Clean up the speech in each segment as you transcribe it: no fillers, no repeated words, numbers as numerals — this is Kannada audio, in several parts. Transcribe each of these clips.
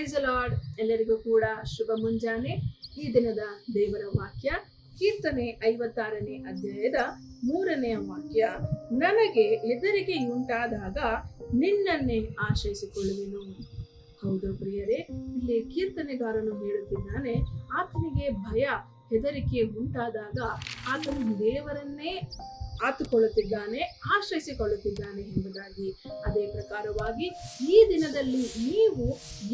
Praise the lord. ಎಲ್ಲರಿಗೂ ಕೂಡ ಶುಭ ಮುಂಜಾನೆ. ಈ ದಿನದ ದೇವರ ವಾಕ್ಯ ಕೀರ್ತನೆ 56ನೇ ಅಧ್ಯಾಯದ 3ನೇ ವಾಕ್ಯ. ನನಗೆ ಹೆದರಿಕೆಯುಂಟಾದಾಗ ನಿನ್ನನ್ನೇ ಆಶ್ರಯಿಸಿಕೊಳ್ಳುವೆನು. ಹೌದು ಪ್ರಿಯರೇ, ಇಲ್ಲಿ ಕೀರ್ತನೆಗಾರನು ಹೇಳುತ್ತಿದ್ದಾನೆ, ಆತನಿಗೆ ಭಯ ಹೆದರಿಕೆ ಉಂಟಾದಾಗ ಆತನು ದೇವರನ್ನೇ ಆತುಕೊಳ್ಳುತ್ತಿದ್ದಾನೆ, ಆಶ್ರಯಿಸಿಕೊಳ್ಳುತ್ತಿದ್ದಾನೆ ಎಂಬುದಾಗಿ. ಅದೇ ಪ್ರಕಾರವಾಗಿ ಈ ದಿನದಲ್ಲಿ ನೀವು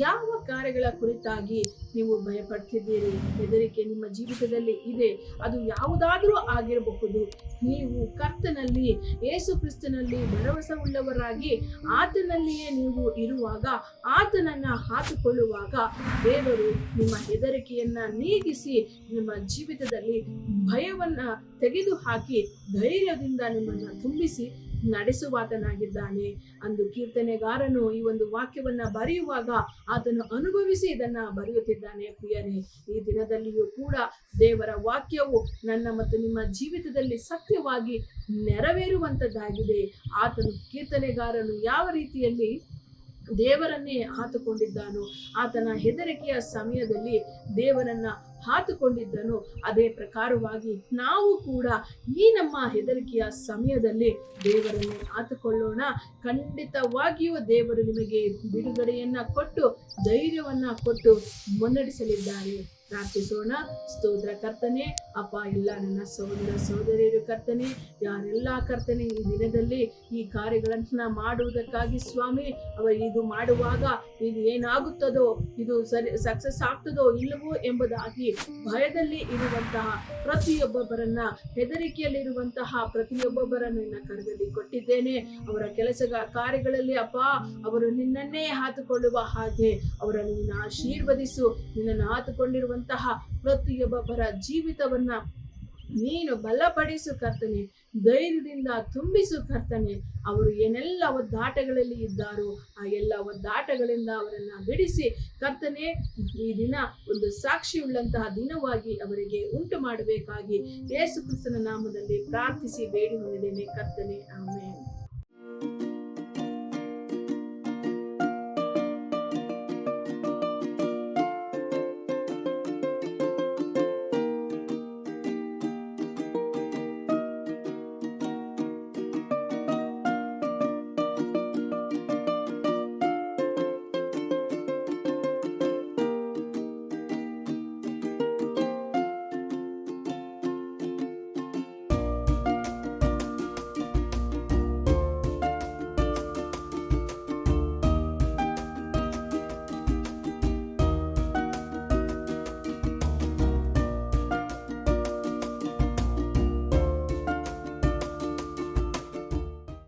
ಯಾವ ಕಾರ್ಯಗಳ ಕುರಿತಾಗಿ ನೀವು ಭಯಪಡ್ತಿದ್ದೀರಿ, ಹೆದರಿಕೆ ನಿಮ್ಮ ಜೀವಿತದಲ್ಲಿ ಇದೆ, ಅದು ಯಾವುದಾದ್ರೂ ಆಗಿರಬಹುದು. ನೀವು ಕರ್ತನಲ್ಲಿ, ಯೇಸು ಕ್ರಿಸ್ತನಲ್ಲಿ ಭರವಸೆ ಉಳ್ಳವರಾಗಿ ಆತನಲ್ಲಿಯೇ ನೀವು ಇರುವಾಗ, ಆತನನ್ನ ಹಾಕಿಕೊಳ್ಳುವಾಗ ದೇವರು ನಿಮ್ಮ ಹೆದರಿಕೆಯನ್ನ ನೀಗಿಸಿ ನಿಮ್ಮ ಜೀವಿತದಲ್ಲಿ ಭಯವನ್ನ ತೆಗೆದು ಹಾಕಿ ಧೈರ್ಯದಿಂದ ನಿಮ್ಮನ್ನ ತುಂಬಿಸಿ ನಡೆಸುವಾತನಾಗಿದ್ದಾನೆ. ಅಂದು ಕೀರ್ತನೆಗಾರನು ಈ ಒಂದು ವಾಕ್ಯವನ್ನ ಬರೆಯುವಾಗ ಆತನು ಅನುಭವಿಸಿ ಇದನ್ನ ಬರೆಯುತ್ತಿದ್ದಾನೆ. ಪ್ರಿಯರೇ, ಈ ದಿನದಲ್ಲಿಯೂ ಕೂಡ ದೇವರ ವಾಕ್ಯವು ನನ್ನ ಮತ್ತು ನಿಮ್ಮ ಜೀವಿತದಲ್ಲಿ ಸತ್ಯವಾಗಿ ನೆರವೇರುವಂತದ್ದಾಗಿದೆ. ಆತನು ಕೀರ್ತನೆಗಾರನು ಯಾವ ರೀತಿಯಲ್ಲಿ ದೇವರನ್ನೇ ಹಾತುಕೊಂಡಿದ್ದಾನೋ, ಆತನ ಹೆದರಿಕೆಯ ಸಮಯದಲ್ಲಿ ದೇವರನ್ನ ಹಾತುಕೊಂಡಿದ್ದನು, ಅದೇ ಪ್ರಕಾರವಾಗಿ ನಾವು ಕೂಡ ಈ ನಮ್ಮ ಹೆದರಿಕೆಯ ಸಮಯದಲ್ಲಿ ದೇವರನ್ನೇ ಹಾತುಕೊಳ್ಳೋಣ. ಖಂಡಿತವಾಗಿಯೂ ದೇವರು ನಿಮಗೆ ಬಿಡುಗಡೆಯನ್ನ ಕೊಟ್ಟು ಧೈರ್ಯವನ್ನ ಕೊಟ್ಟು ಮುನ್ನಡೆಸಲಿದ್ದಾರೆ. ಪ್ರಾರ್ಥಿಸೋಣ. ಸ್ತೋತ್ರ ಕರ್ತನೆ, ಅಪ್ಪ, ಎಲ್ಲ ನನ್ನ ಸಹೋದರ ಸಹೋದರಿಯರು ಕರ್ತನೆ, ಯಾರೆಲ್ಲ ಕರ್ತನೆ ಈ ದಿನದಲ್ಲಿ ಈ ಕಾರ್ಯಗಳನ್ನ ಮಾಡುವುದಕ್ಕಾಗಿ ಸ್ವಾಮಿ, ಇದು ಮಾಡುವಾಗ ಇದು ಏನಾಗುತ್ತದೋ, ಇದು ಸಕ್ಸಸ್ ಆಗ್ತದೋ ಇಲ್ಲವೋ ಎಂಬುದಾಗಿ ಭಯದಲ್ಲಿ ಇರುವಂತಹ ಪ್ರತಿಯೊಬ್ಬೊಬ್ಬರನ್ನ, ಹೆದರಿಕೆಯಲ್ಲಿರುವಂತಹ ಪ್ರತಿಯೊಬ್ಬೊಬ್ಬರನ್ನ ನಿನ್ನ ಕರದಲ್ಲಿ ಕೊಟ್ಟಿದ್ದೇನೆ. ಅವರ ಕಾರ್ಯಗಳಲ್ಲಿ ಅಪ್ಪ, ಅವರು ನಿನ್ನನ್ನೇ ಹಾತುಕೊಳ್ಳುವ ಹಾಗೆ ಅವರನ್ನು ನಿನ್ನ ಆಶೀರ್ವದಿಸು. ನಿನ್ನನ್ನು ಹಾತುಕೊಂಡಿರುವಂತಹ ಪ್ರತಿಯೊಬ್ಬೊಬ್ಬರ ಜೀವಿತವನ್ನ ನೀನು ಬಲಪಡಿಸು ಕರ್ತನೆ, ಧೈರ್ಯದಿಂದ ತುಂಬಿಸು ಕರ್ತನೆ. ಅವರು ಏನೆಲ್ಲ ಒದ್ದಾಟಗಳಲ್ಲಿ ಇದ್ದಾರೋ ಆ ಎಲ್ಲ ಒದ್ದಾಟಗಳಿಂದ ಅವರನ್ನ ಬಿಡಿಸಿ ಕರ್ತನೆ, ಈ ದಿನ ಒಂದು ಸಾಕ್ಷಿಯುಳ್ಳಂತಹ ದಿನವಾಗಿ ಅವರಿಗೆ ಉಂಟು ಮಾಡಬೇಕಾಗಿ ಯೇಸು ಕ್ರಿಸ್ತನ ನಾಮದಲ್ಲಿ ಪ್ರಾರ್ಥಿಸಿ ಬೇಡಿ ಹೊಂದಿದ್ದೇನೆ ಕರ್ತನೆ, ಆಮೆನ್.